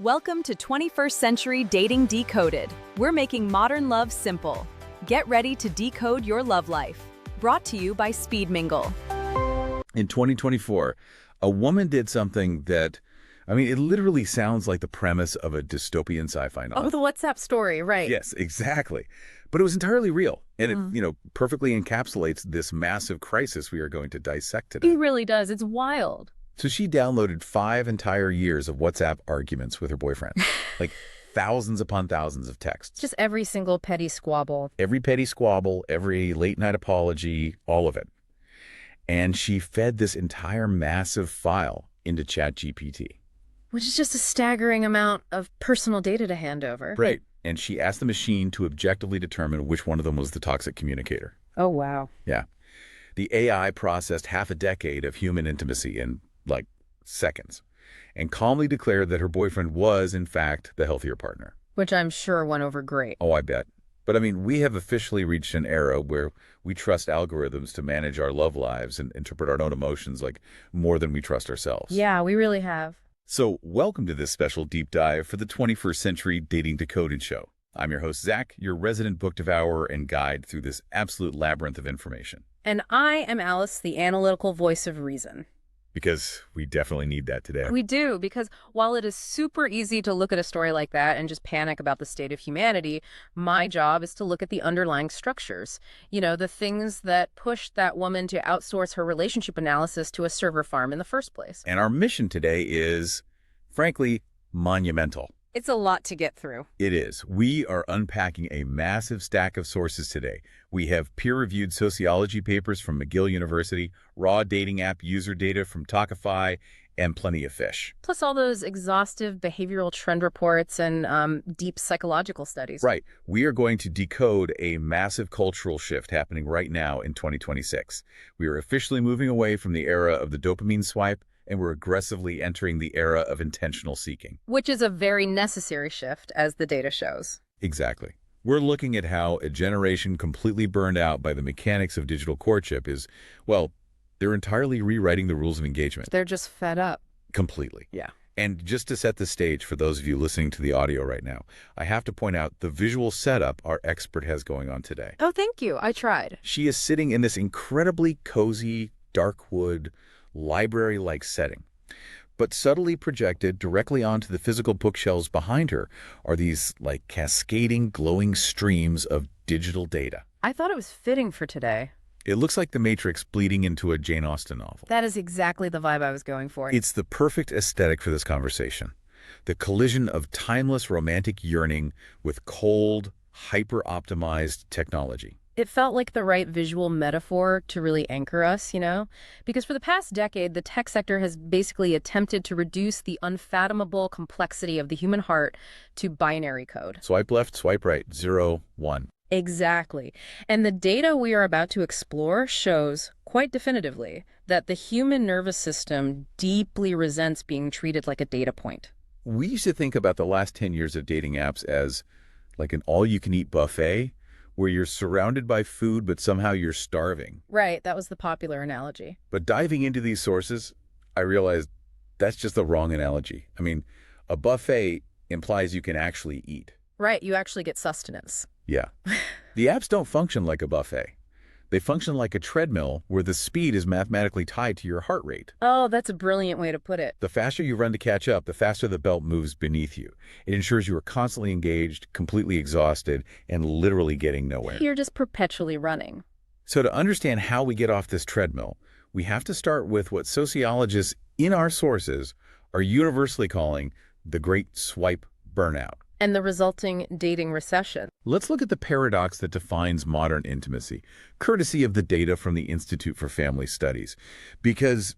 Welcome to 21st Century Dating Decoded. We're making modern love simple. Get ready to decode your love life. Brought to you by Mingle. In 2024, a woman did something that, it literally sounds like the premise of a dystopian sci-fi novel. Oh, the WhatsApp story, right. Yes, exactly. But it was entirely real, and it, perfectly encapsulates this massive crisis we are going to dissect today. It really does. It's wild. So she downloaded 5 entire years of WhatsApp arguments with her boyfriend, like thousands upon thousands of texts. Just every single petty squabble. Every petty squabble, every late-night apology, all of it. And she fed this entire massive file into ChatGPT. Which is just a staggering amount of personal data to hand over. Right. And she asked the machine to objectively determine which one of them was the toxic communicator. Oh, wow. Yeah. The AI processed half a decade of human intimacy in, seconds, and calmly declared that her boyfriend was, in fact, the healthier partner. Which I'm sure went over great. Oh, I bet. But we have officially reached an era where we trust algorithms to manage our love lives and interpret our own emotions more than we trust ourselves. Yeah, we really have. So welcome to this special deep dive for the 21st Century Dating Decoded show. I'm your host, Zach, your resident book devourer and guide through this absolute labyrinth of information. And I am Alice, the analytical voice of reason. Because we definitely need that today. We do, because while it is super easy to look at a story like that and just panic about the state of humanity, my job is to look at the underlying structures. The things that pushed that woman to outsource her relationship analysis to a server farm in the first place. And our mission today is, frankly, monumental. It's a lot to get through. It is. We are unpacking a massive stack of sources today. We have peer-reviewed sociology papers from McGill University, raw dating app user data from Talkify, and plenty of fish. Plus all those exhaustive behavioral trend reports and deep psychological studies. Right. We are going to decode a massive cultural shift happening right now in 2026. We are officially moving away from the era of the dopamine swipe, and we're aggressively entering the era of intentional seeking. Which is a very necessary shift, as the data shows. Exactly. We're looking at how a generation completely burned out by the mechanics of digital courtship is, they're entirely rewriting the rules of engagement. They're just fed up. Completely. Yeah. And just to set the stage for those of you listening to the audio right now, I have to point out the visual setup our expert has going on today. Oh, thank you. I tried. She is sitting in this incredibly cozy, dark wood, library-like setting. But subtly projected directly onto the physical bookshelves behind her are these, cascading, glowing streams of digital data. I thought it was fitting for today. It looks like The Matrix bleeding into a Jane Austen novel. That is exactly the vibe I was going for. It's the perfect aesthetic for this conversation. The collision of timeless romantic yearning with cold, hyper-optimized technology. It felt like the right visual metaphor to really anchor us, Because for the past decade, the tech sector has basically attempted to reduce the unfathomable complexity of the human heart to binary code. Swipe left, swipe right, 0, 1. Exactly. And the data we are about to explore shows quite definitively that the human nervous system deeply resents being treated like a data point. We used to think about the last 10 years of dating apps as like an all-you-can-eat buffet, where you're surrounded by food, but somehow you're starving. Right, that was the popular analogy. But diving into these sources, I realized that's just the wrong analogy. A buffet implies you can actually eat. Right, you actually get sustenance. Yeah. The apps don't function like a buffet. They function like a treadmill where the speed is mathematically tied to your heart rate. Oh, that's a brilliant way to put it. The faster you run to catch up, the faster the belt moves beneath you. It ensures you are constantly engaged, completely exhausted, and literally getting nowhere. You're just perpetually running. So to understand how we get off this treadmill, we have to start with what sociologists in our sources are universally calling the Great Swipe Burnout. And the resulting dating recession. Let's look at the paradox that defines modern intimacy, courtesy of the data from the Institute for Family Studies, because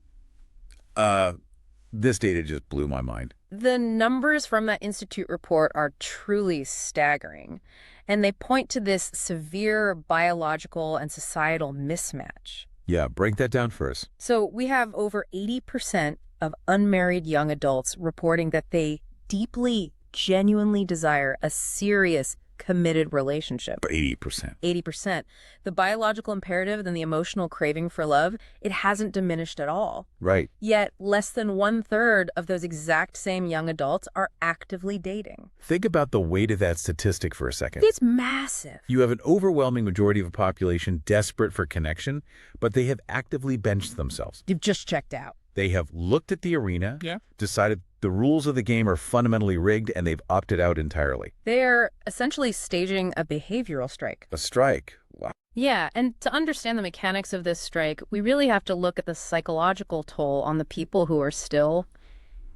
this data just blew my mind. The numbers from that Institute report are truly staggering, and they point to this severe biological and societal mismatch. Yeah, break that down for us. So we have over 80% of unmarried young adults reporting that they deeply genuinely desire a serious committed relationship. 80%. 80%. The biological imperative and the emotional craving for love, it hasn't diminished at all. Right. Yet, less than 1/3 of those exact same young adults are actively dating. Think about the weight of that statistic for a second. It's massive. You have an overwhelming majority of a population desperate for connection, but they have actively benched themselves. You've just checked out. They have looked at the arena, decided the rules of the game are fundamentally rigged, and they've opted out entirely. They're essentially staging a behavioral strike. A strike. Wow. Yeah, and to understand the mechanics of this strike, we really have to look at the psychological toll on the people who are still,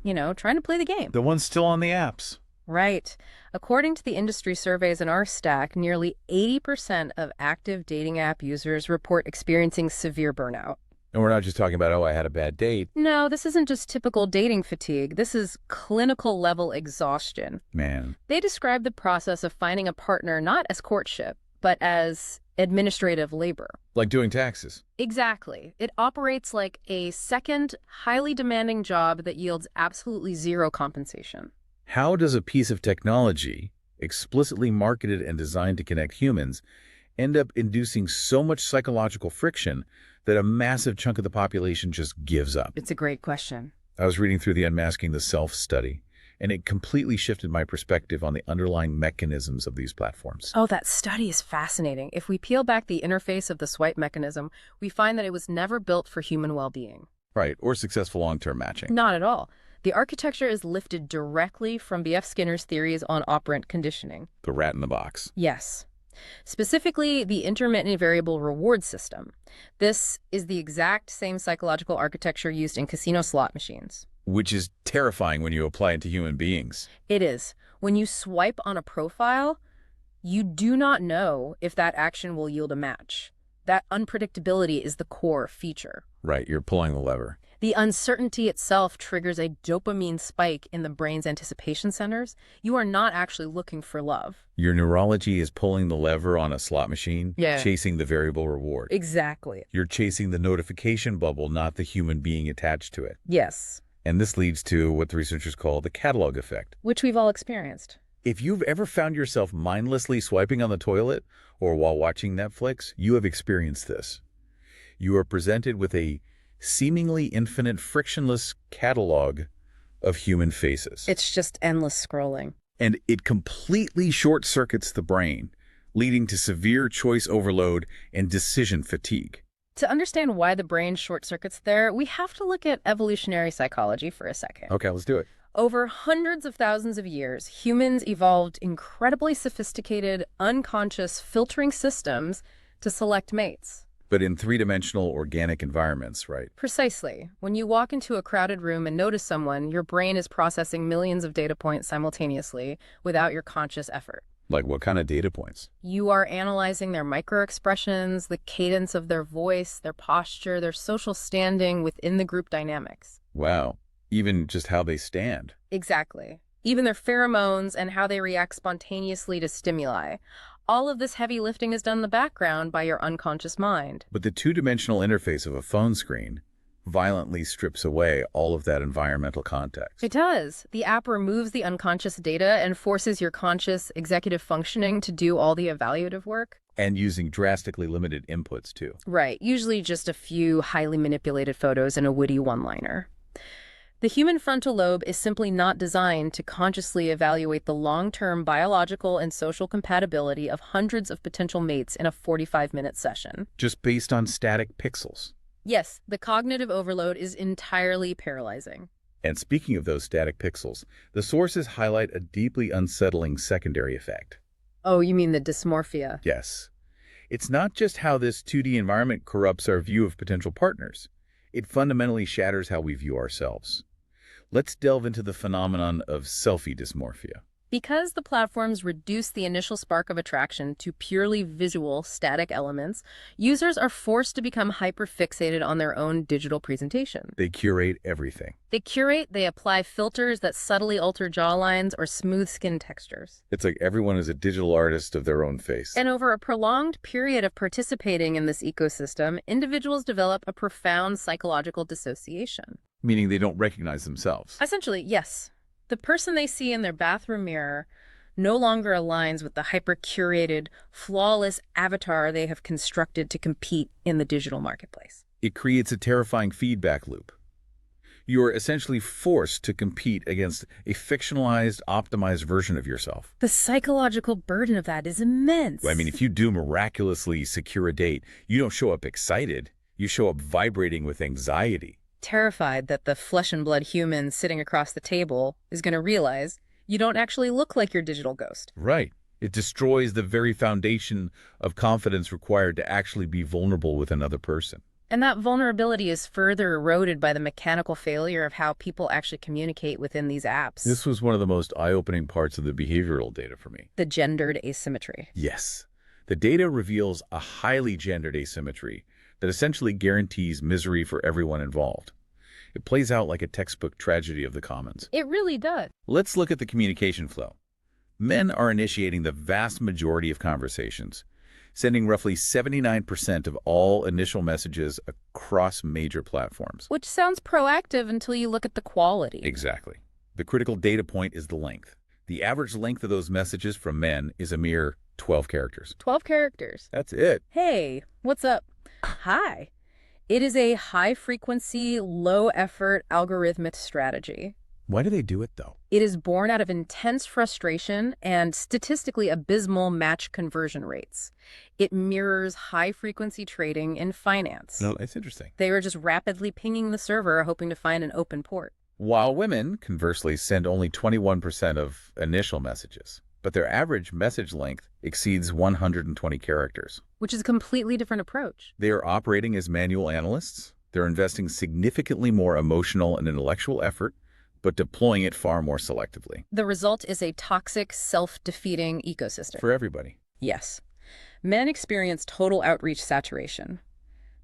trying to play the game. The ones still on the apps. Right. According to the industry surveys in our stack, nearly 80% of active dating app users report experiencing severe burnout. And we're not just talking about, I had a bad date. No, this isn't just typical dating fatigue. This is clinical level exhaustion. Man. They describe the process of finding a partner not as courtship, but as administrative labor. Like doing taxes. Exactly. It operates like a second, highly demanding job that yields absolutely zero compensation. How does a piece of technology, explicitly marketed and designed to connect humans, end up inducing so much psychological friction that a massive chunk of the population just gives up? It's a great question. I was reading through the Unmasking the Self study, and it completely shifted my perspective on the underlying mechanisms of these platforms. Oh, that study is fascinating. If we peel back the interface of the swipe mechanism, we find that it was never built for human well-being. Right, or successful long-term matching. Not at all. The architecture is lifted directly from B.F. Skinner's theories on operant conditioning. The rat in the box. Yes. Specifically, the intermittent variable reward system. This is the exact same psychological architecture used in casino slot machines. Which is terrifying when you apply it to human beings. It is. When you swipe on a profile, you do not know if that action will yield a match. That unpredictability is the core feature. Right, you're pulling the lever. The uncertainty itself triggers a dopamine spike in the brain's anticipation centers. You are not actually looking for love. Your neurology is pulling the lever on a slot machine, Yeah. chasing the variable reward. Exactly. You're chasing the notification bubble, not the human being attached to it. Yes. And this leads to what the researchers call the catalog effect. Which we've all experienced. If you've ever found yourself mindlessly swiping on the toilet or while watching Netflix, you have experienced this. You are presented with a seemingly infinite, frictionless catalog of human faces. It's just endless scrolling. And it completely short-circuits the brain, leading to severe choice overload and decision fatigue. To understand why the brain short-circuits there, we have to look at evolutionary psychology for a second. Okay, let's do it. Over hundreds of thousands of years, humans evolved incredibly sophisticated, unconscious filtering systems to select mates. But in three-dimensional organic environments, right? Precisely. When you walk into a crowded room and notice someone, your brain is processing millions of data points simultaneously without your conscious effort. Like what kind of data points? You are analyzing their microexpressions, the cadence of their voice, their posture, their social standing within the group dynamics. Wow. Even just how they stand. Exactly. Even their pheromones and how they react spontaneously to stimuli. All of this heavy lifting is done in the background by your unconscious mind. But the two-dimensional interface of a phone screen violently strips away all of that environmental context. It does. The app removes the unconscious data and forces your conscious executive functioning to do all the evaluative work. And using drastically limited inputs, too. Right. Usually just a few highly manipulated photos and a witty one-liner. The human frontal lobe is simply not designed to consciously evaluate the long-term biological and social compatibility of hundreds of potential mates in a 45-minute session. Just based on static pixels. Yes, the cognitive overload is entirely paralyzing. And speaking of those static pixels, the sources highlight a deeply unsettling secondary effect. Oh, you mean the dysmorphia? Yes. It's not just how this 2D environment corrupts our view of potential partners. It fundamentally shatters how we view ourselves. Let's delve into the phenomenon of selfie dysmorphia. Because the platforms reduce the initial spark of attraction to purely visual, static elements, users are forced to become hyper-fixated on their own digital presentation. They curate everything. They apply filters that subtly alter jawlines or smooth skin textures. It's like everyone is a digital artist of their own face. And over a prolonged period of participating in this ecosystem, individuals develop a profound psychological dissociation. Meaning they don't recognize themselves. Essentially, yes. The person they see in their bathroom mirror no longer aligns with the hyper-curated, flawless avatar they have constructed to compete in the digital marketplace. It creates a terrifying feedback loop. You're essentially forced to compete against a fictionalized, optimized version of yourself. The psychological burden of that is immense. I mean, if you do miraculously secure a date, you don't show up excited. You show up vibrating with anxiety. Terrified that the flesh and blood human sitting across the table is going to realize you don't actually look like your digital ghost. Right. It destroys the very foundation of confidence required to actually be vulnerable with another person. And that vulnerability is further eroded by the mechanical failure of how people actually communicate within these apps. This was one of the most eye-opening parts of the behavioral data for me. The gendered asymmetry. Yes. The data reveals a highly gendered asymmetry that essentially guarantees misery for everyone involved. It plays out like a textbook tragedy of the commons. It really does. Let's look at the communication flow. Men are initiating the vast majority of conversations, sending roughly 79% of all initial messages across major platforms. Which sounds proactive until you look at the quality. Exactly. The critical data point is the length. The average length of those messages from men is a mere 12 characters. 12 characters. That's it. Hey, what's up? Hi. It is a high-frequency, low-effort algorithmic strategy. Why do they do it, though? It is born out of intense frustration and statistically abysmal match conversion rates. It mirrors high-frequency trading in finance. No, it's interesting. They were just rapidly pinging the server, hoping to find an open port. While women, conversely, send only 21% of initial messages, but their average message length exceeds 120 characters. Which is a completely different approach. They are operating as manual analysts. They're investing significantly more emotional and intellectual effort, but deploying it far more selectively. The result is a toxic, self-defeating ecosystem. For everybody. Yes. Men experience total outreach saturation.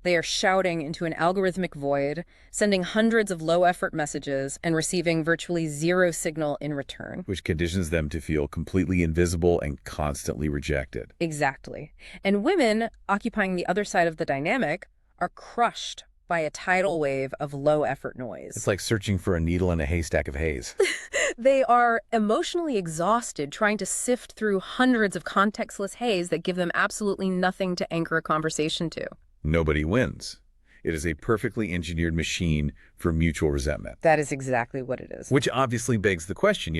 They are shouting into an algorithmic void, sending hundreds of low-effort messages and receiving virtually zero signal in return. Which conditions them to feel completely invisible and constantly rejected. Exactly. And women, occupying the other side of the dynamic, are crushed by a tidal wave of low-effort noise. It's like searching for a needle in a haystack of haze. They are emotionally exhausted trying to sift through hundreds of contextless haze that give them absolutely nothing to anchor a conversation to. Nobody wins. It is a perfectly engineered machine for mutual resentment. That is exactly what it is. Which obviously begs the question,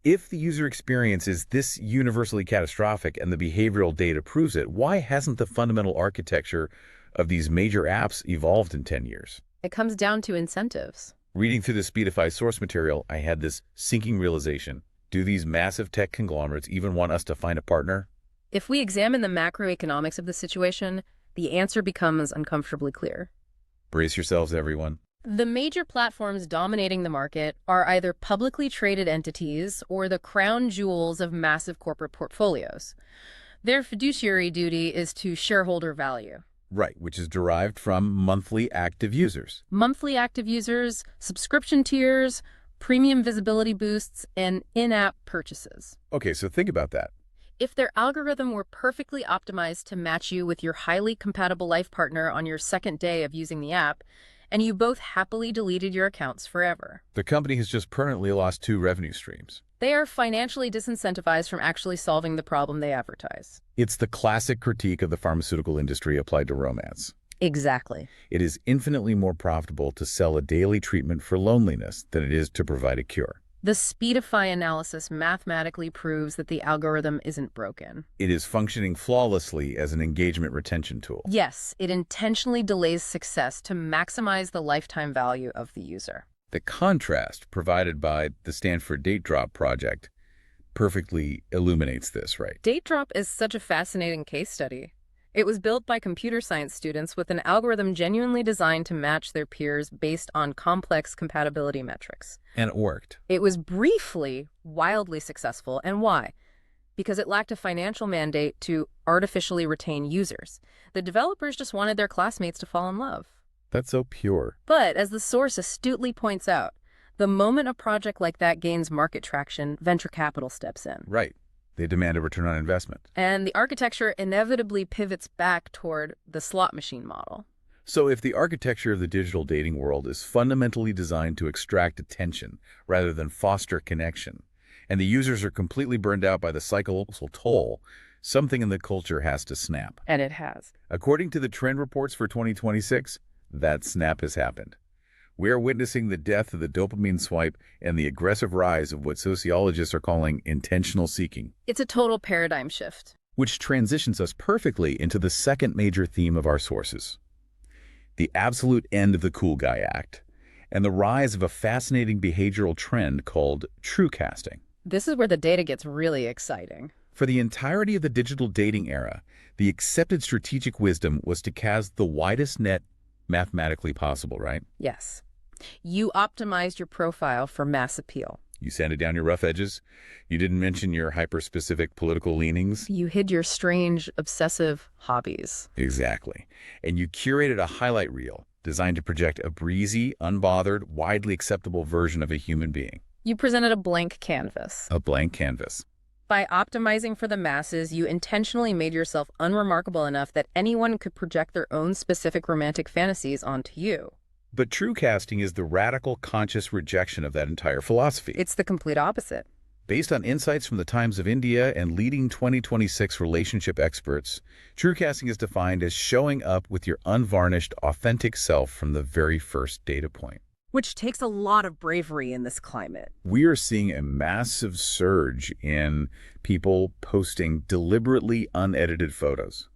if the user experience is this universally catastrophic and the behavioral data proves it, why hasn't the fundamental architecture of these major apps evolved in 10 years? It comes down to incentives. Reading through the Speedify source material, I had this sinking realization. Do these massive tech conglomerates even want us to find a partner? If we examine the macroeconomics of the situation, the answer becomes uncomfortably clear. Brace yourselves, everyone. The major platforms dominating the market are either publicly traded entities or the crown jewels of massive corporate portfolios. Their fiduciary duty is to shareholder value. Right, which is derived from monthly active users. Monthly active users, subscription tiers, premium visibility boosts, and in-app purchases. Okay, so think about that. If their algorithm were perfectly optimized to match you with your highly compatible life partner on your second day of using the app, and you both happily deleted your accounts forever, The company has just permanently lost 2 revenue streams. they are financially disincentivized from actually solving the problem they advertise. It's the classic critique of the pharmaceutical industry applied to romance. Exactly. It is infinitely more profitable to sell a daily treatment for loneliness than it is to provide a cure. The Speedify analysis mathematically proves that the algorithm isn't broken. It is functioning flawlessly as an engagement retention tool. Yes, it intentionally delays success to maximize the lifetime value of the user. The contrast provided by the Stanford Date Drop project perfectly illuminates this, right? Date Drop is such a fascinating case study. It was built by computer science students with an algorithm genuinely designed to match their peers based on complex compatibility metrics. And it worked. It was briefly wildly successful. And why? Because it lacked a financial mandate to artificially retain users. The developers just wanted their classmates to fall in love. That's so pure. But as the source astutely points out, the moment a project like that gains market traction, venture capital steps in. Right. They demand a return on investment. And the architecture inevitably pivots back toward the slot machine model. So if the architecture of the digital dating world is fundamentally designed to extract attention rather than foster connection, and the users are completely burned out by the psychological toll, something in the culture has to snap. And it has. According to the trend reports for 2026, that snap has happened. We are witnessing the death of the dopamine swipe and the aggressive rise of what sociologists are calling intentional seeking. It's a total paradigm shift. Which transitions us perfectly into the second major theme of our sources: the absolute end of the cool guy act, and the rise of a fascinating behavioral trend called true casting. This is where the data gets really exciting. For the entirety of the digital dating era, the accepted strategic wisdom was to cast the widest net mathematically possible, right? Yes. You optimized your profile for mass appeal. You sanded down your rough edges. You didn't mention your hyper-specific political leanings. You hid your strange, obsessive hobbies. Exactly. And you curated a highlight reel designed to project a breezy, unbothered, widely acceptable version of a human being. You presented a blank canvas. A blank canvas. By optimizing for the masses, you intentionally made yourself unremarkable enough that anyone could project their own specific romantic fantasies onto you. But true casting is the radical, conscious rejection of that entire philosophy. It's the complete opposite. Based on insights from the Times of India and leading 2026 relationship experts, true casting is defined as showing up with your unvarnished, authentic self from the very first data point. Which takes a lot of bravery in this climate. We are seeing a massive surge in people posting deliberately unedited photos.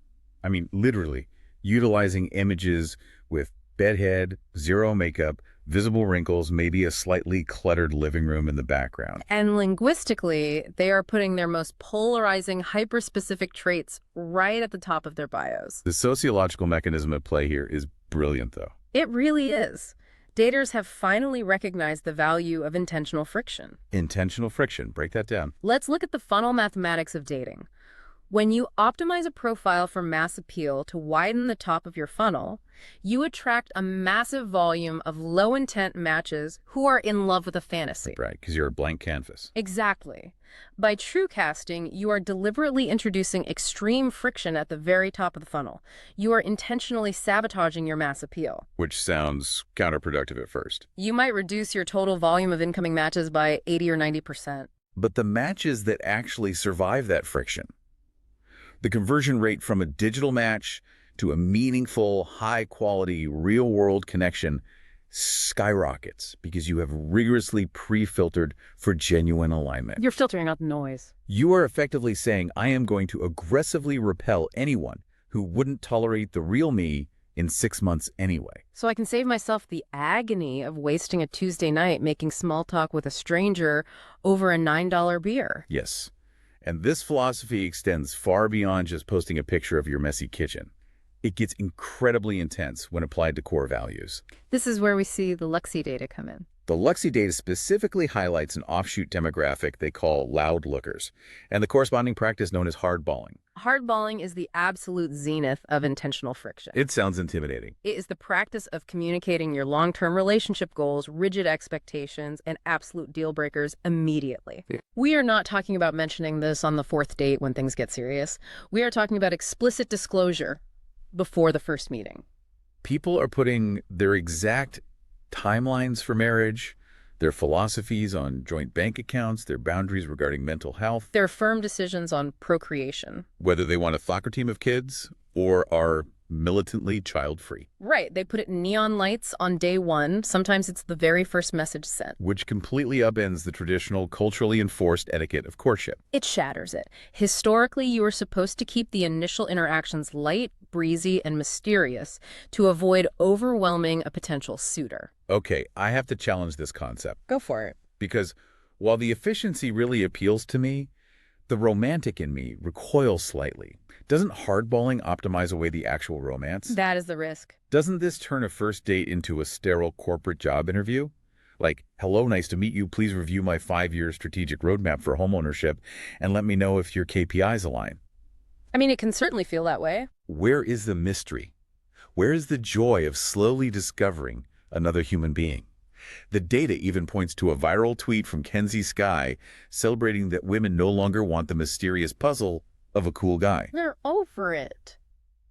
I mean, literally, utilizing images with bedhead, zero makeup, visible wrinkles, maybe a slightly cluttered living room in the background. And linguistically, they are putting their most polarizing, hyper-specific traits right at the top of their bios. The sociological mechanism at play here is brilliant, though. It really is. Daters have finally recognized the value of intentional friction. Intentional friction. Break that down. Let's look at the funnel mathematics of dating. When you optimize a profile for mass appeal to widen the top of your funnel, you attract a massive volume of low-intent matches who are in love with a fantasy. Right, because you're a blank canvas. Exactly. By true casting, you are deliberately introducing extreme friction at the very top of the funnel. You are intentionally sabotaging your mass appeal. Which sounds counterproductive at first. You might reduce your total volume of incoming matches by 80 or 90%. But the matches that actually survive that friction, the conversion rate from a digital match to a meaningful, high-quality, real-world connection skyrockets because you have rigorously pre-filtered for genuine alignment. You're filtering out noise. You are effectively saying, I am going to aggressively repel anyone who wouldn't tolerate the real me in 6 months anyway. So I can save myself the agony of wasting a Tuesday night making small talk with a stranger over a $9 beer. Yes. And this philosophy extends far beyond just posting a picture of your messy kitchen. It gets incredibly intense when applied to core values. This is where we see the Luxy data come in. The Luxy data specifically highlights an offshoot demographic they call loud lookers, and the corresponding practice known as hardballing. Hardballing is the absolute zenith of intentional friction. It sounds intimidating. It is the practice of communicating your long-term relationship goals, rigid expectations, and absolute deal breakers immediately. Yeah. We are not talking about mentioning this on the fourth date when things get serious. We are talking about explicit disclosure before the first meeting. People are putting their exact timelines for marriage, their philosophies on joint bank accounts, their boundaries regarding mental health. Their firm decisions on procreation. Whether they want a soccer team of kids or are militantly child-free. Right. They put it in neon lights on day one. Sometimes it's the very first message sent. Which completely upends the traditional, culturally enforced etiquette of courtship. It shatters it. Historically, you are supposed to keep the initial interactions light, breezy, and mysterious to avoid overwhelming a potential suitor. Okay, I have to challenge this concept. Go for it. Because while the efficiency really appeals to me, the romantic in me recoils slightly. Doesn't hardballing optimize away the actual romance? That is the risk. Doesn't this turn a first date into a sterile corporate job interview? Like, hello, nice to meet you. Please review my 5-year strategic roadmap for homeownership and let me know if your KPIs align. I mean, it can certainly feel that way. Where is the mystery? Where is the joy of slowly discovering another human being? The data even points to a viral tweet from Kenzie Sky celebrating that women no longer want the mysterious puzzle of a cool guy. They're over it.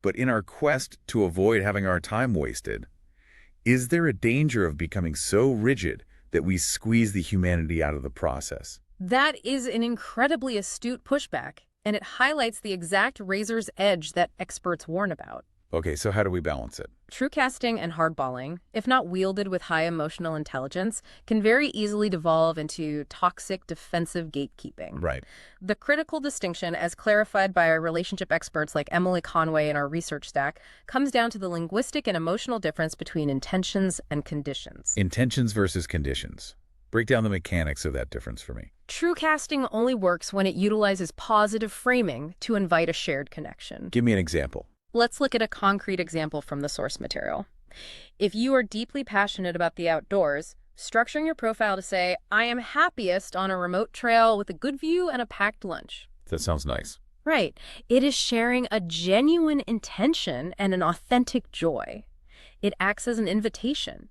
But in our quest to avoid having our time wasted, is there a danger of becoming so rigid that we squeeze the humanity out of the process? That is an incredibly astute pushback, and it highlights the exact razor's edge that experts warn about. Okay, so how do we balance it? True casting and hardballing, if not wielded with high emotional intelligence, can very easily devolve into toxic defensive gatekeeping. Right. The critical distinction, as clarified by our relationship experts like Emily Conway in our research stack, comes down to the linguistic and emotional difference between intentions and conditions. Intentions versus conditions. Break down the mechanics of that difference for me. True casting only works when it utilizes positive framing to invite a shared connection. Give me an example. Let's look at a concrete example from the source material. If you are deeply passionate about the outdoors, structuring your profile to say, I am happiest on a remote trail with a good view and a packed lunch. That sounds nice. Right. It is sharing a genuine intention and an authentic joy. It acts as an invitation.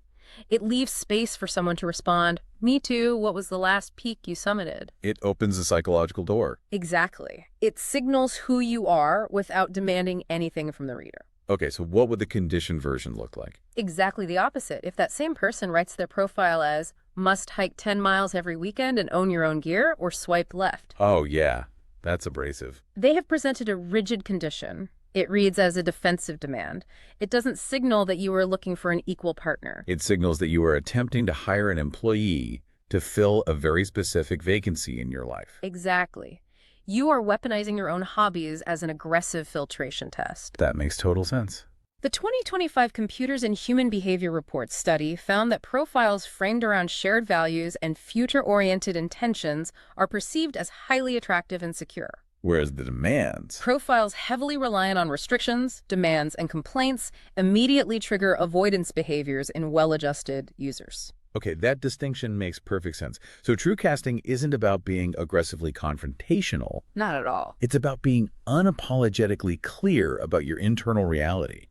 It leaves space for someone to respond, me too, what was the last peak you summited? It opens a psychological door. Exactly. It signals who you are without demanding anything from the reader. Okay, so what would the conditioned version look like? Exactly the opposite. If that same person writes their profile as, must hike 10 miles every weekend and own your own gear, or swipe left. Oh, yeah. That's abrasive. They have presented a rigid condition. It reads as a defensive demand. It doesn't signal that you are looking for an equal partner. It signals that you are attempting to hire an employee to fill a very specific vacancy in your life. Exactly. You are weaponizing your own hobbies as an aggressive filtration test. That makes total sense. The 2025 Computers and Human Behavior Report study found that profiles framed around shared values and future-oriented intentions are perceived as highly attractive and secure. Whereas the demands... Profiles heavily reliant on restrictions, demands, and complaints immediately trigger avoidance behaviors in well-adjusted users. Okay, that distinction makes perfect sense. So true casting isn't about being aggressively confrontational. Not at all. It's about being unapologetically clear about your internal reality,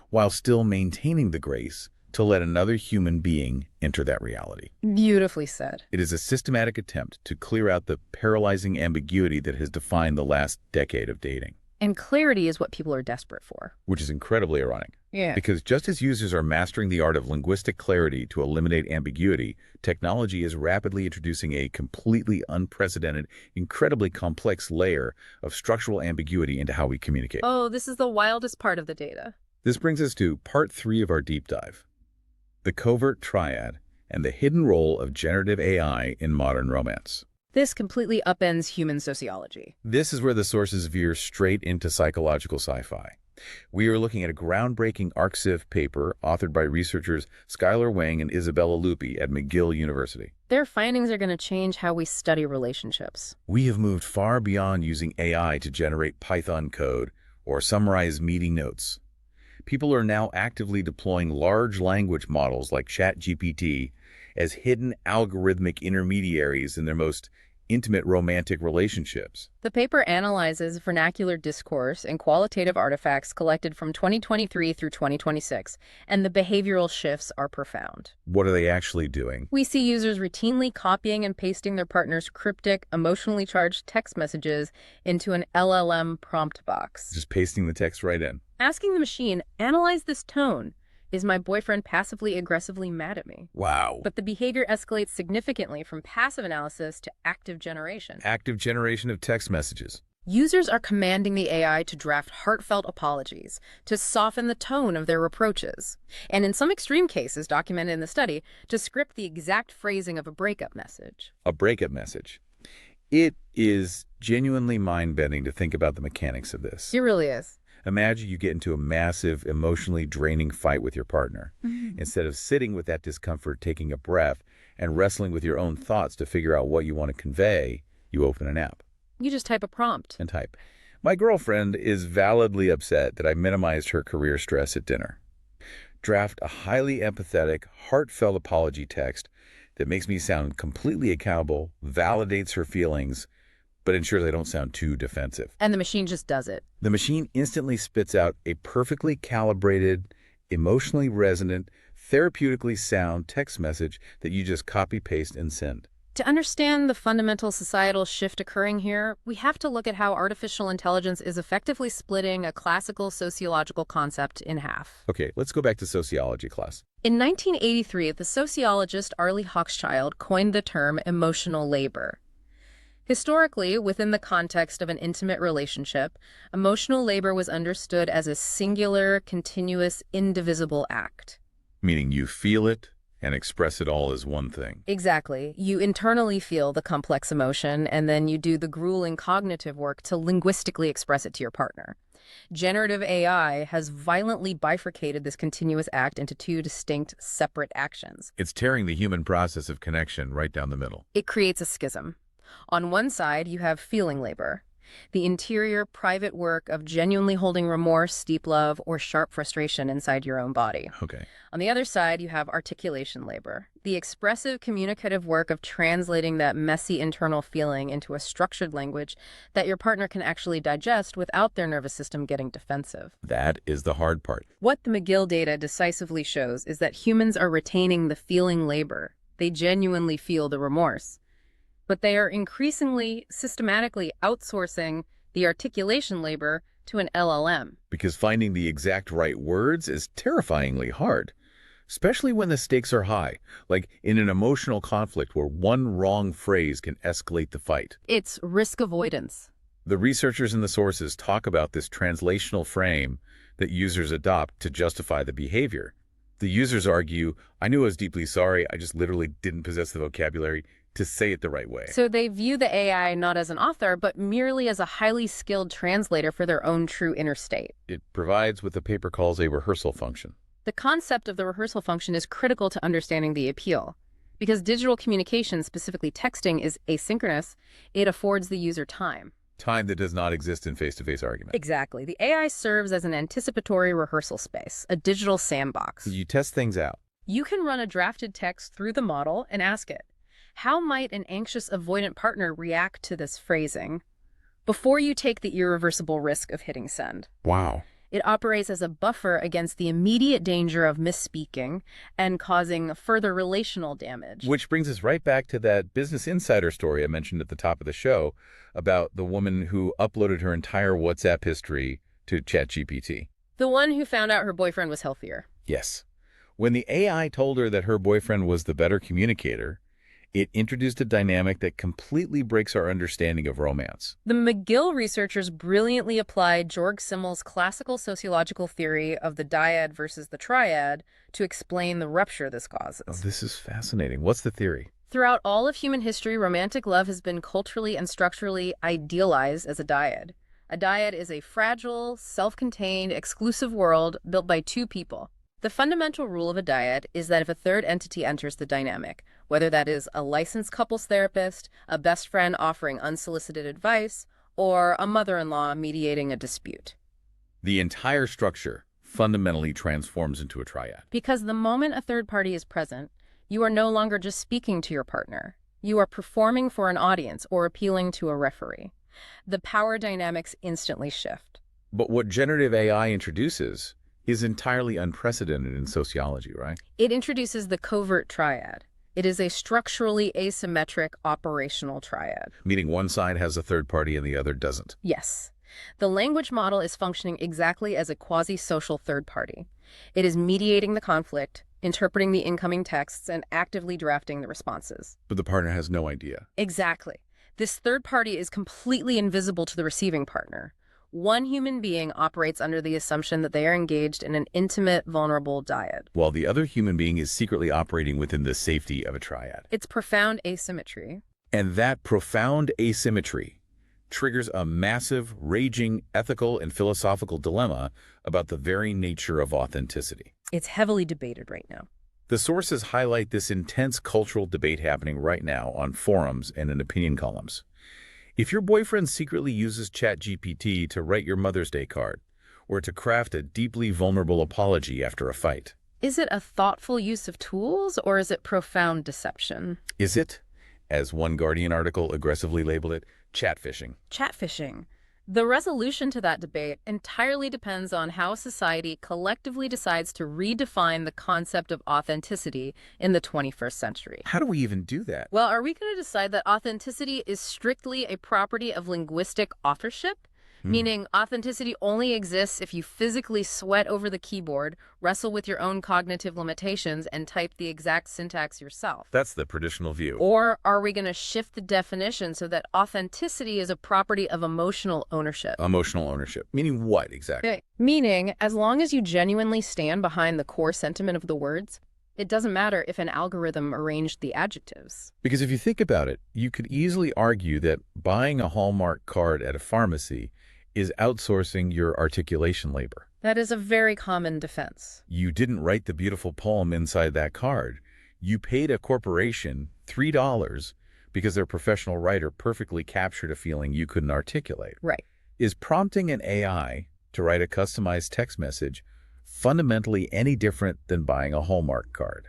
while still maintaining the grace to let another human being enter that reality. Beautifully said. It is a systematic attempt to clear out the paralyzing ambiguity that has defined the last decade of dating. And clarity is what people are desperate for. Which is incredibly ironic. Yeah. Because just as users are mastering the art of linguistic clarity to eliminate ambiguity, technology is rapidly introducing a completely unprecedented, incredibly complex layer of structural ambiguity into how we communicate. Oh, this is the wildest part of the data. This brings us to part 3 of our deep dive. The covert triad and the hidden role of generative AI in modern romance. This completely upends human sociology. This is where the sources veer straight into psychological sci-fi. We are looking at a groundbreaking ArcSiv paper authored by researchers Skylar Wang and Isabella Lupi at McGill University. Their findings are going to change how we study relationships. We have moved far beyond using AI to generate Python code or summarize meeting notes. People are now actively deploying large language models like ChatGPT as hidden algorithmic intermediaries in their most intimate romantic relationships. The paper analyzes vernacular discourse and qualitative artifacts collected from 2023 through 2026, and the behavioral shifts are profound. What are they actually doing? We see users routinely copying and pasting their partner's cryptic, emotionally charged text messages into an LLM prompt box. Just pasting the text right in. Asking the machine, analyze this tone. Is my boyfriend passively aggressively mad at me? Wow. But the behavior escalates significantly from passive analysis to active generation. Active generation of text messages. Users are commanding the AI to draft heartfelt apologies, to soften the tone of their reproaches, and in some extreme cases documented in the study, to script the exact phrasing of a breakup message. A breakup message. It is genuinely mind-bending to think about the mechanics of this. It really is. Imagine you get into a massive, emotionally draining fight with your partner. Instead of sitting with that discomfort, taking a breath, and wrestling with your own thoughts to figure out what you want to convey, you open an app. You just type a prompt. And type. My girlfriend is validly upset that I minimized her career stress at dinner. Draft a highly empathetic, heartfelt apology text that makes me sound completely accountable, validates her feelings, but ensures I don't sound too defensive. And the machine just does it. The machine instantly spits out a perfectly calibrated, emotionally resonant, therapeutically sound text message that you just copy, paste, and send. To understand the fundamental societal shift occurring here, we have to look at how artificial intelligence is effectively splitting a classical sociological concept in half. Okay, let's go back to sociology class. In 1983, the sociologist Arlie Hochschild coined the term emotional labor. Historically, within the context of an intimate relationship, emotional labor was understood as a singular, continuous, indivisible act. Meaning you feel it and express it all as one thing. Exactly. You internally feel the complex emotion, and then you do the grueling cognitive work to linguistically express it to your partner. Generative AI has violently bifurcated this continuous act into two distinct, separate actions. It's tearing the human process of connection right down the middle. It creates a schism. On one side, you have feeling labor, the interior, private work of genuinely holding remorse, deep love, or sharp frustration inside your own body. Okay. On the other side, you have articulation labor, the expressive, communicative work of translating that messy internal feeling into a structured language that your partner can actually digest without their nervous system getting defensive. That is the hard part. What the McGill data decisively shows is that humans are retaining the feeling labor. They genuinely feel the remorse. But they are increasingly, systematically outsourcing the articulation labor to an LLM. Because finding the exact right words is terrifyingly hard, especially when the stakes are high, like in an emotional conflict where one wrong phrase can escalate the fight. It's risk avoidance. The researchers in the sources talk about this translational frame that users adopt to justify the behavior. The users argue, I knew I was deeply sorry, I just literally didn't possess the vocabulary to say it the right way. So they view the AI not as an author, but merely as a highly skilled translator for their own true inner state. It provides what the paper calls a rehearsal function. The concept of the rehearsal function is critical to understanding the appeal. Because digital communication, specifically texting, is asynchronous, it affords the user time. Time that does not exist in face-to-face argument. Exactly. The AI serves as an anticipatory rehearsal space, a digital sandbox. You test things out. You can run a drafted text through the model and ask it, how might an anxious avoidant partner react to this phrasing before you take the irreversible risk of hitting send? Wow. It operates as a buffer against the immediate danger of misspeaking and causing further relational damage. Which brings us right back to that Business Insider story I mentioned at the top of the show about the woman who uploaded her entire WhatsApp history to ChatGPT. The one who found out her boyfriend was healthier. Yes. When the AI told her that her boyfriend was the better communicator, it introduced a dynamic that completely breaks our understanding of romance. The McGill researchers brilliantly applied Georg Simmel's classical sociological theory of the dyad versus the triad to explain the rupture this causes. Oh, this is fascinating. What's the theory? Throughout all of human history, romantic love has been culturally and structurally idealized as a dyad. A dyad is a fragile, self-contained, exclusive world built by two people. The fundamental rule of a dyad is that if a third entity enters the dynamic, whether that is a licensed couples therapist, a best friend offering unsolicited advice, or a mother-in-law mediating a dispute, the entire structure fundamentally transforms into a triad. Because the moment a third party is present, you are no longer just speaking to your partner. You are performing for an audience or appealing to a referee. The power dynamics instantly shift. But what generative AI introduces is entirely unprecedented in sociology, right? It introduces the covert triad. It is a structurally asymmetric operational triad. Meaning one side has a third party and the other doesn't. Yes. The language model is functioning exactly as a quasi-social third party. It is mediating the conflict, interpreting the incoming texts, and actively drafting the responses. But the partner has no idea. Exactly. This third party is completely invisible to the receiving partner. One human being operates under the assumption that they are engaged in an intimate, vulnerable dyad, while the other human being is secretly operating within the safety of a triad. It's profound asymmetry. And that profound asymmetry triggers a massive, raging ethical and philosophical dilemma about the very nature of authenticity. It's heavily debated right now. The sources highlight this intense cultural debate happening right now on forums and in opinion columns. If your boyfriend secretly uses ChatGPT to write your Mother's Day card, or to craft a deeply vulnerable apology after a fight, is it a thoughtful use of tools, or is it profound deception? Is it, as one Guardian article aggressively labeled it, chatfishing? Chatfishing. The resolution to that debate entirely depends on how society collectively decides to redefine the concept of authenticity in the 21st century. How do we even do that? Well, are we going to decide that authenticity is strictly a property of linguistic authorship, meaning authenticity only exists if you physically sweat over the keyboard, wrestle with your own cognitive limitations, and type the exact syntax yourself. That's the traditional view. Or are we going to shift the definition so that authenticity is a property of emotional ownership? Emotional ownership. Meaning what exactly? Okay. Meaning, as long as you genuinely stand behind the core sentiment of the words, it doesn't matter if an algorithm arranged the adjectives. Because if you think about it, you could easily argue that buying a Hallmark card at a pharmacy is outsourcing your articulation labor. That is a very common defense. You didn't write the beautiful poem inside that card. You paid a corporation $3 because their professional writer perfectly captured a feeling you couldn't articulate. Right. Is prompting an AI to write a customized text message fundamentally any different than buying a Hallmark card?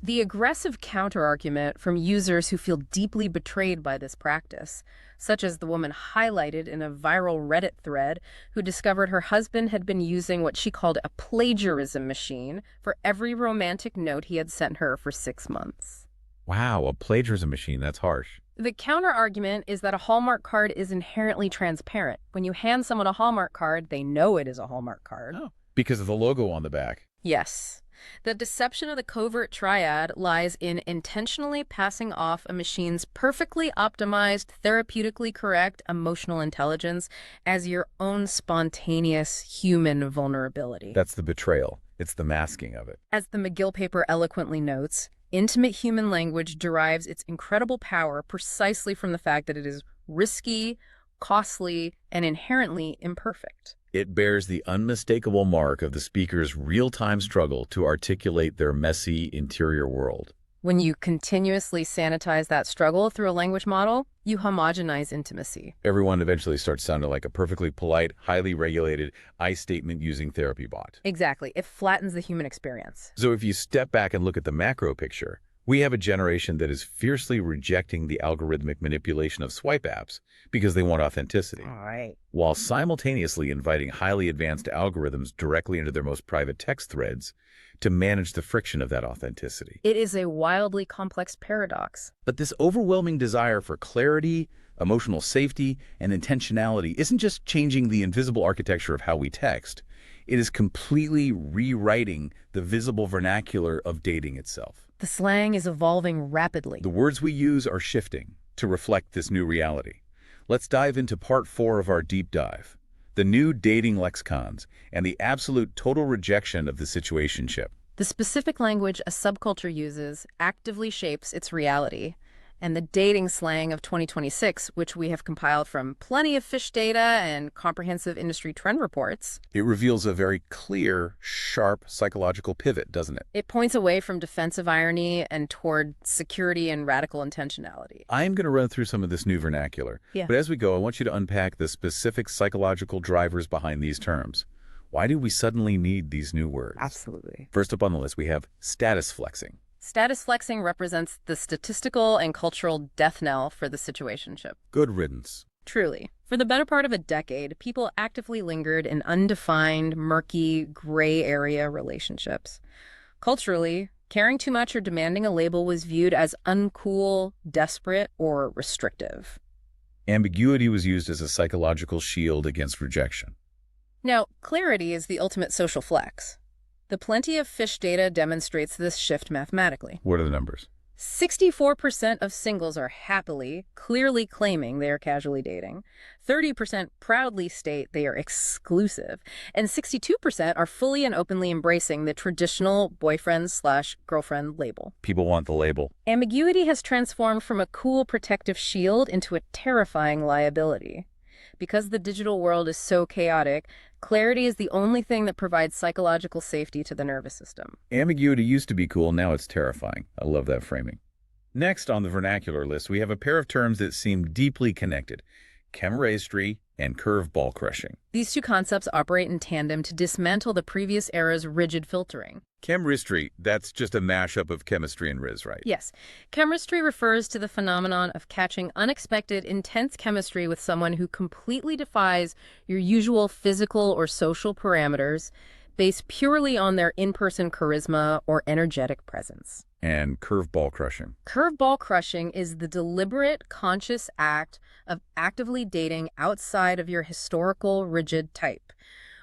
The aggressive counterargument from users who feel deeply betrayed by this practice, such as the woman highlighted in a viral Reddit thread who discovered her husband had been using what she called a plagiarism machine for every romantic note he had sent her for 6 months. Wow, a plagiarism machine, that's harsh. The counterargument is that a Hallmark card is inherently transparent. When you hand someone a Hallmark card, they know it is a Hallmark card. Oh. Because of the logo on the back. Yes. The deception of the covert triad lies in intentionally passing off a machine's perfectly optimized, therapeutically correct emotional intelligence as your own spontaneous human vulnerability. That's the betrayal. It's the masking of it. As the McGill paper eloquently notes, intimate human language derives its incredible power precisely from the fact that it is risky, costly, and inherently imperfect. It bears the unmistakable mark of the speaker's real-time struggle to articulate their messy interior world. When you continuously sanitize that struggle through a language model, you homogenize intimacy. Everyone eventually starts sounding like a perfectly polite, highly regulated, I-statement-using therapy bot. Exactly. It flattens the human experience. So if you step back and look at the macro picture, we have a generation that is fiercely rejecting the algorithmic manipulation of swipe apps because they want authenticity, All right. while simultaneously inviting highly advanced algorithms directly into their most private text threads to manage the friction of that authenticity. It is a wildly complex paradox. But this overwhelming desire for clarity, emotional safety, and intentionality isn't just changing the invisible architecture of how we text. It is completely rewriting the visible vernacular of dating itself. The slang is evolving rapidly. The words we use are shifting to reflect this new reality. Let's dive into part 4 of our deep dive, the new dating lexicons and the absolute total rejection of the situationship. The specific language a subculture uses actively shapes its reality, and the dating slang of 2026, which we have compiled from plenty of fish data and comprehensive industry trend reports. It reveals a very clear, sharp psychological pivot, doesn't it? It points away from defensive irony and toward security and radical intentionality. I'm going to run through some of this new vernacular, Yeah. but as we go, I want you to unpack the specific psychological drivers behind these terms. Why do we suddenly need these new words? Absolutely. First up on the list, we have status flexing. Status flexing represents the statistical and cultural death knell for the situationship. Good riddance. Truly. For the better part of a decade, people actively lingered in undefined, murky, gray area relationships. Culturally, caring too much or demanding a label was viewed as uncool, desperate, or restrictive. Ambiguity was used as a psychological shield against rejection. Now, clarity is the ultimate social flex. The plenty of fish data demonstrates this shift mathematically. What are the numbers? 64% of singles are happily, clearly claiming they are casually dating. 30% proudly state they are exclusive. And 62% are fully and openly embracing the traditional boyfriend/girlfriend label. People want the label. Ambiguity has transformed from a cool protective shield into a terrifying liability. Because the digital world is so chaotic, clarity is the only thing that provides psychological safety to the nervous system. Ambiguity used to be cool, now it's terrifying. I love that framing. Next on the vernacular list, we have a pair of terms that seem deeply connected: chemistry and curveball crushing. These two concepts operate in tandem to dismantle the previous era's rigid filtering. Chemistry, that's just a mashup of chemistry and riz, right? Yes. Chemistry refers to the phenomenon of catching unexpected, intense chemistry with someone who completely defies your usual physical or social parameters, based purely on their in-person charisma or energetic presence. and curveball crushing. Curveball crushing is the deliberate, conscious act of actively dating outside of your historical, rigid type.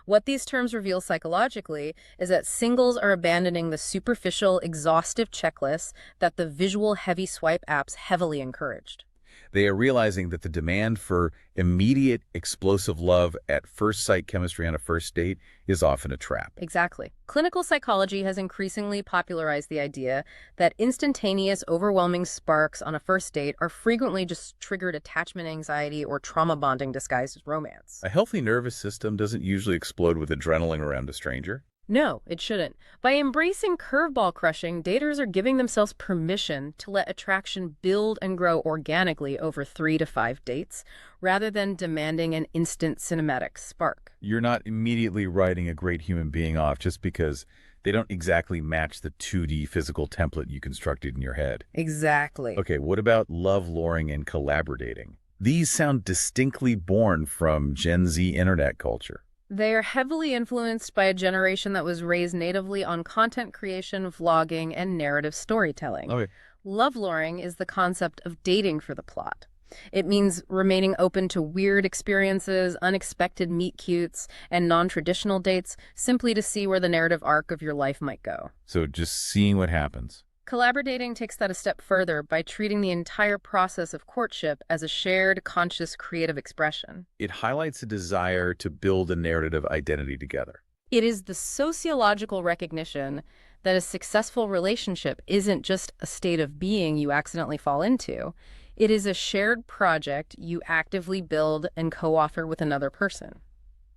What these terms reveal psychologically is that singles are abandoning the superficial, exhaustive checklists that the visual heavy swipe apps heavily encouraged. They are realizing that the demand for immediate, explosive love at first sight chemistry on a first date is often a trap. Exactly. Clinical psychology has increasingly popularized the idea that instantaneous, overwhelming sparks on a first date are frequently just triggered attachment anxiety or trauma bonding disguised as romance. A healthy nervous system doesn't usually explode with adrenaline around a stranger. No, it shouldn't. By embracing curveball crushing, daters are giving themselves permission to let attraction build and grow organically over 3 to 5 dates, rather than demanding an instant cinematic spark. You're not immediately writing a great human being off just because they don't exactly match the 2D physical template you constructed in your head. Exactly. Okay, what about love luring and collaborating? These sound distinctly born from Gen Z internet culture. They are heavily influenced by a generation that was raised natively on content creation, vlogging, and narrative storytelling. Okay. Love luring is the concept of dating for the plot. It means remaining open to weird experiences, unexpected meet-cutes, and non-traditional dates, simply to see where the narrative arc of your life might go. So just seeing what happens. Collaborating takes that a step further by treating the entire process of courtship as a shared, conscious, creative expression. It highlights a desire to build a narrative identity together. It is the sociological recognition that a successful relationship isn't just a state of being you accidentally fall into. It is a shared project you actively build and co-author with another person.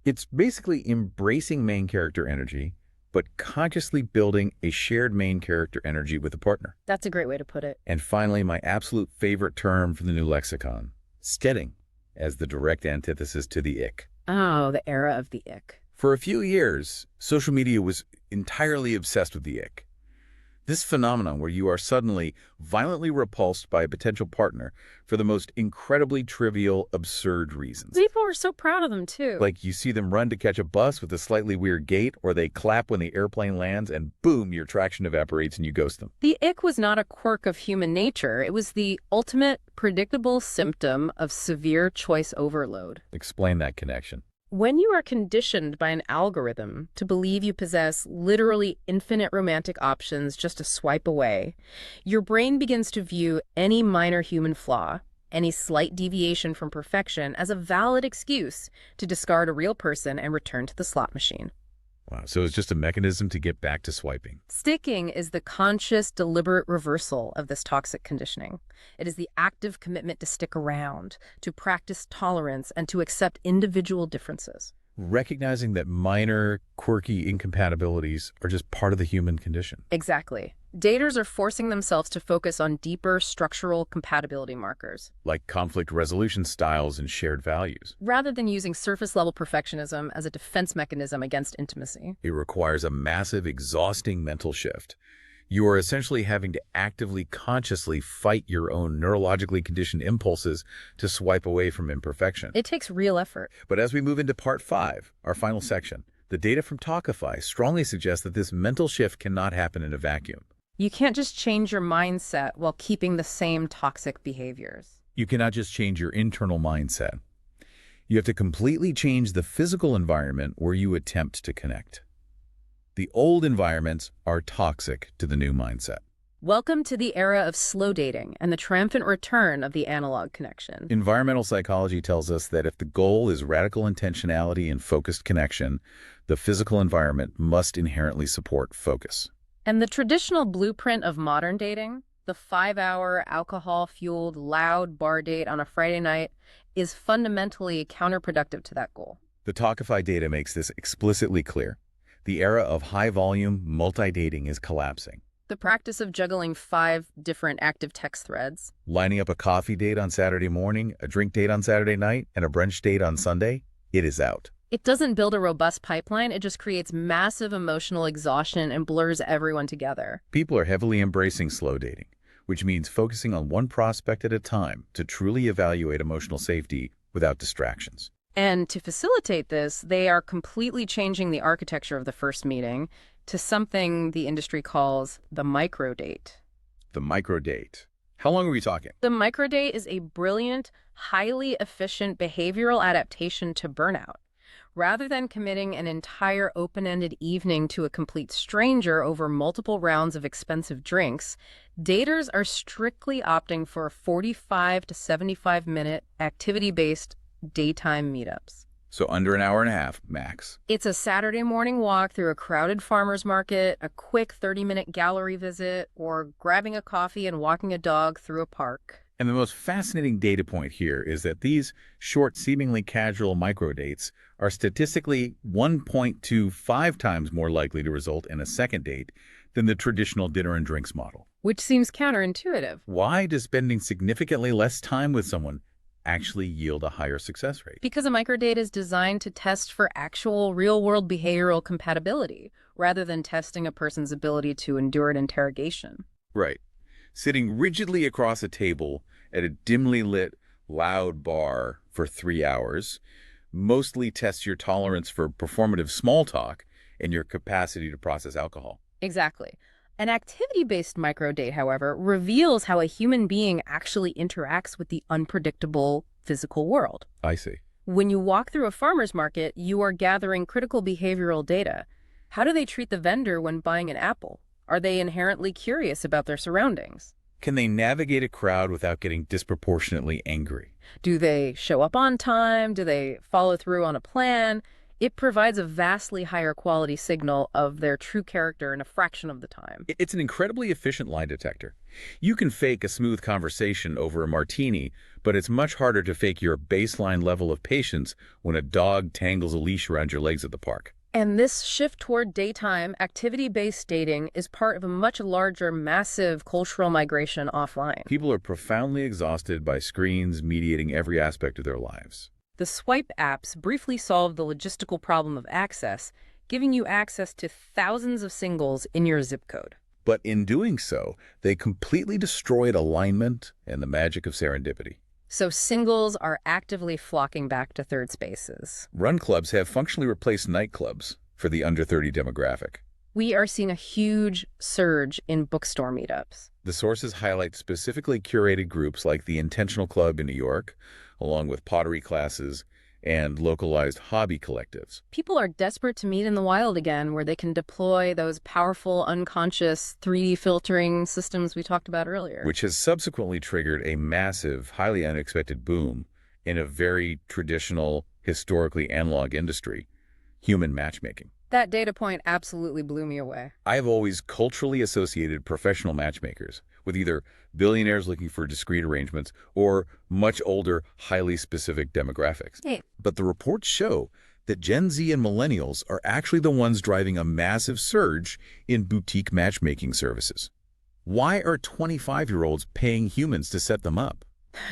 It's basically embracing main character energy, but consciously building a shared main character energy with a partner. That's a great way to put it. And finally, my absolute favorite term from the new lexicon, steading, as the direct antithesis to the ick. Oh, the era of the ick. For a few years, social media was entirely obsessed with the ick. This phenomenon where you are suddenly violently repulsed by a potential partner for the most incredibly trivial, absurd reasons. People were so proud of them, too. Like you see them run to catch a bus with a slightly weird gait, or they clap when the airplane lands, and boom, your traction evaporates and you ghost them. The ick was not a quirk of human nature. It was the ultimate predictable symptom of severe choice overload. Explain that connection. When you are conditioned by an algorithm to believe you possess literally infinite romantic options just a swipe away, your brain begins to view any minor human flaw, any slight deviation from perfection, as a valid excuse to discard a real person and return to the slot machine. Wow, so it's just a mechanism to get back to swiping. Sticking is the conscious, deliberate reversal of this toxic conditioning. It is the active commitment to stick around, to practice tolerance, and to accept individual differences. Recognizing that minor, quirky incompatibilities are just part of the human condition. Exactly. Daters are forcing themselves to focus on deeper structural compatibility markers, like conflict resolution styles and shared values. rather than using surface-level perfectionism as a defense mechanism against intimacy. It requires a massive, exhausting mental shift. You are essentially having to actively, consciously fight your own neurologically conditioned impulses to swipe away from imperfection. It takes real effort. But as we move into part 5, our final section, the data from Talkify strongly suggests that this mental shift cannot happen in a vacuum. You can't just change your mindset while keeping the same toxic behaviors. You cannot just change your internal mindset. You have to completely change the physical environment where you attempt to connect. The old environments are toxic to the new mindset. Welcome to the era of slow dating and the triumphant return of the analog connection. Environmental psychology tells us that if the goal is radical intentionality and focused connection, the physical environment must inherently support focus. And the traditional blueprint of modern dating, the 5-hour alcohol-fueled loud bar date on a Friday night, is fundamentally counterproductive to that goal. The Talkify data makes this explicitly clear. The era of high-volume, multi-dating is collapsing. The practice of juggling 5 different active text threads, Lining up a coffee date on Saturday morning, a drink date on Saturday night, and a brunch date on Sunday, it is out. it doesn't build a robust pipeline. It just creates massive emotional exhaustion and blurs everyone together. People are heavily embracing slow dating, which means focusing on one prospect at a time to truly evaluate emotional safety without distractions. And to facilitate this, they are completely changing the architecture of the first meeting to something the industry calls the micro date. the microdate. How long are we talking? The microdate is a brilliant, highly efficient behavioral adaptation to burnout. Rather than committing an entire open-ended evening to a complete stranger over multiple rounds of expensive drinks, daters are strictly opting for 45 to 75-minute activity-based daytime meetups. So under an hour and a half, max. It's a Saturday morning walk through a crowded farmer's market, a quick 30-minute gallery visit, or grabbing a coffee and walking a dog through a park. And the most fascinating data point here is that these short, seemingly casual microdates are statistically 1.25 times more likely to result in a second date than the traditional dinner and drinks model. Which seems counterintuitive. Why does spending significantly less time with someone actually yield a higher success rate? Because a microdate is designed to test for actual real-world behavioral compatibility, rather than testing a person's ability to endure an interrogation. Right. Sitting rigidly across a table at a dimly lit, loud bar for 3 hours mostly tests your tolerance for performative small talk and your capacity to process alcohol. Exactly. An activity-based microdate, however, reveals how a human being actually interacts with the unpredictable physical world. I see. When you walk through a farmer's market, you are gathering critical behavioral data. How do they treat the vendor when buying an apple? Are they inherently curious about their surroundings? Can they navigate a crowd without getting disproportionately angry? Do they show up on time? Do they follow through on a plan? It provides a vastly higher quality signal of their true character in a fraction of the time. It's an incredibly efficient lie detector. You can fake a smooth conversation over a martini, but it's much harder to fake your baseline level of patience when a dog tangles a leash around your legs at the park. And this shift toward daytime, activity-based dating is part of a much larger, massive cultural migration offline. People are profoundly exhausted by screens mediating every aspect of their lives. The swipe apps briefly solve the logistical problem of access, giving you access to thousands of singles in your zip code. But in doing so, they completely destroyed alignment and the magic of serendipity. So singles are actively flocking back to third spaces. Run clubs have functionally replaced nightclubs for the under 30 demographic. We are seeing a huge surge in bookstore meetups. The sources highlight specifically curated groups like the Intentional Club in New York, along with pottery classes and localized hobby collectives. People are desperate to meet in the wild again, where they can deploy those powerful, unconscious 3D filtering systems we talked about earlier. Which has subsequently triggered a massive, highly unexpected boom in a very traditional, historically analog industry, human matchmaking. That data point absolutely blew me away. I've always culturally associated professional matchmakers with either billionaires looking for discrete arrangements or much older, highly specific demographics. Hey. But the reports show that Gen Z and millennials are actually the ones driving a massive surge in boutique matchmaking services. Why are 25-year-olds paying humans to set them up?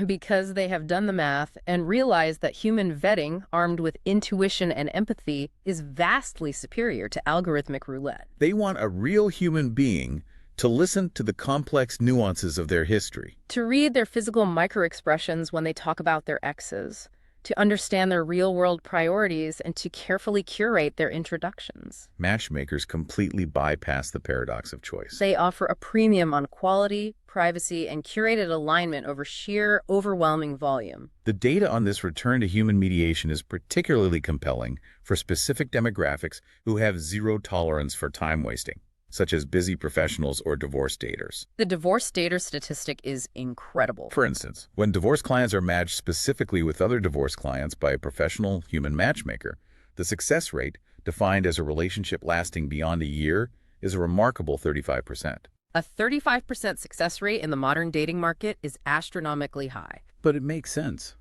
Because they have done the math and realized that human vetting, armed with intuition and empathy, is vastly superior to algorithmic roulette. They want a real human being to listen to the complex nuances of their history, To read their physical microexpressions when they talk about their exes, to understand their real-world priorities, and to carefully curate their introductions. Matchmakers completely bypass the paradox of choice. They offer a premium on quality, privacy, and curated alignment over sheer, overwhelming volume. The data on this return to human mediation is particularly compelling for specific demographics who have zero tolerance for time wasting, such as busy professionals or divorce daters. The divorce dater statistic is incredible. For instance, when divorce clients are matched specifically with other divorce clients by a professional human matchmaker, the success rate, defined as a relationship lasting beyond a year, is a remarkable 35%. A 35% success rate in the modern dating market is astronomically high. But it makes sense.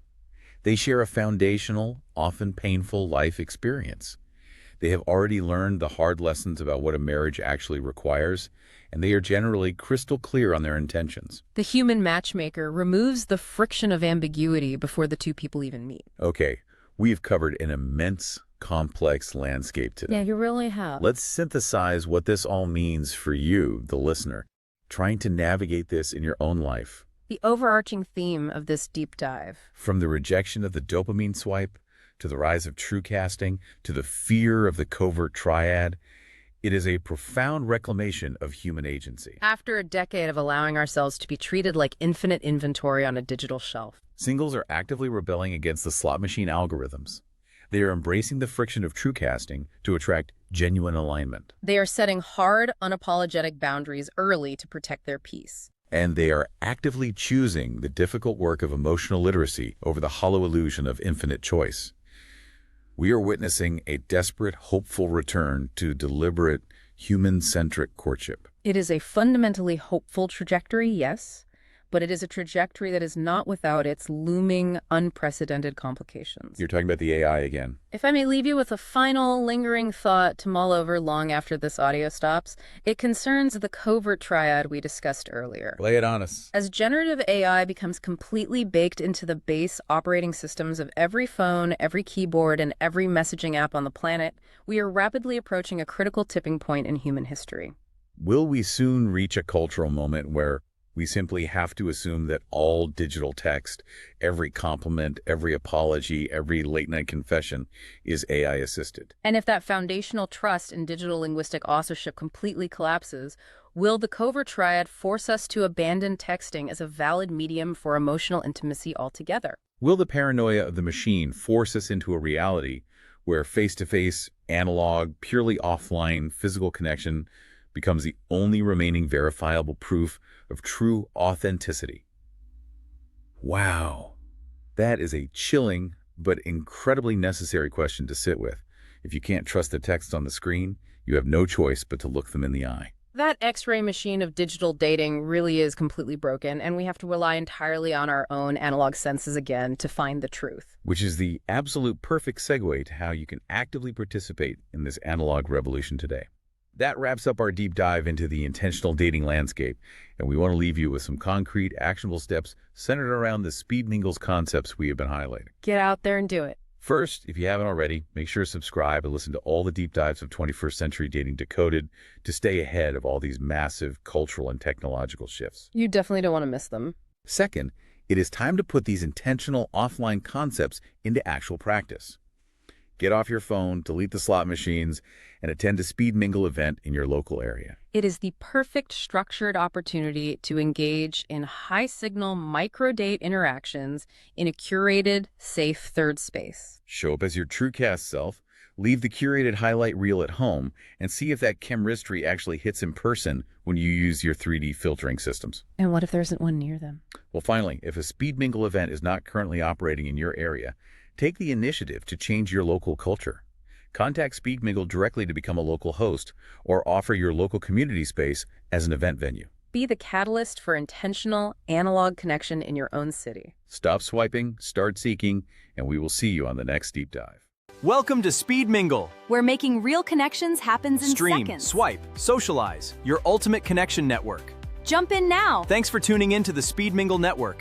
They share a foundational, often painful life experience. They have already learned the hard lessons about what a marriage actually requires, and they are generally crystal clear on their intentions. The human matchmaker removes the friction of ambiguity before the two people even meet. Okay, we've covered an immense, complex landscape today. Yeah, you really have. Let's synthesize what this all means for you, the listener, trying to navigate this in your own life. The overarching theme of this deep dive. From the rejection of the dopamine swipe, to the rise of true casting, to the fear of the covert triad, It is a profound reclamation of human agency. After a decade of allowing ourselves to be treated like infinite inventory on a digital shelf. Singles are actively rebelling against the slot machine algorithms. They are embracing the friction of true casting to attract genuine alignment. They are setting hard, unapologetic boundaries early to protect their peace. And they are actively choosing the difficult work of emotional literacy over the hollow illusion of infinite choice. We are witnessing a desperate, hopeful return to deliberate, human-centric courtship. It is a fundamentally hopeful trajectory, yes, but it is a trajectory that is not without its looming, unprecedented complications. You're talking about the AI again. If I may leave you with a final, lingering thought to mull over long after this audio stops, it concerns the covert triad we discussed earlier. Lay it on us. As generative AI becomes completely baked into the base operating systems of every phone, every keyboard, and every messaging app on the planet, we are rapidly approaching a critical tipping point in human history. Will we soon reach a cultural moment where we simply have to assume that all digital text, every compliment, every apology, every late-night confession is AI-assisted? And if that foundational trust in digital linguistic authorship completely collapses, will the covert triad force us to abandon texting as a valid medium for emotional intimacy altogether? Will the paranoia of the machine force us into a reality where face-to-face, analog, purely offline physical connection becomes the only remaining verifiable proof of true authenticity? Wow. That is a chilling but incredibly necessary question to sit with. If you can't trust the text on the screen, you have no choice but to look them in the eye. That X-ray machine of digital dating really is completely broken, and we have to rely entirely on our own analog senses again to find the truth. Which is the absolute perfect segue to how you can actively participate in this analog revolution today. That wraps up our deep dive into the intentional dating landscape, and we want to leave you with some concrete, actionable steps centered around the speed mingles concepts we have been highlighting. Get out there and do it. First, if you haven't already, make sure to subscribe and listen to all the deep dives of 21st Century Dating Decoded to stay ahead of all these massive cultural and technological shifts. You definitely don't want to miss them. Second, it is time to put these intentional offline concepts into actual practice. Get off your phone, delete the slot machines, and attend a speed mingle event in your local area. It is the perfect structured opportunity to engage in high-signal micro-date interactions in a curated, safe third space. Show up as your true cast self, leave the curated highlight reel at home, and see if that chemistry actually hits in person when you use your 3D filtering systems. And what if there isn't one near them? Well, finally, if a speed mingle event is not currently operating in your area, take the initiative to change your local culture. Contact Speed Mingle directly to become a local host or offer your local community space as an event venue. Be the catalyst for intentional, analog connection in your own city. Stop swiping, start seeking, and we will see you on the next deep dive. Welcome to Speed Mingle. Where making real connections happens in Stream, seconds. swipe, socialize, your ultimate connection network. Jump in now. Thanks for tuning in to the Speed Mingle Network.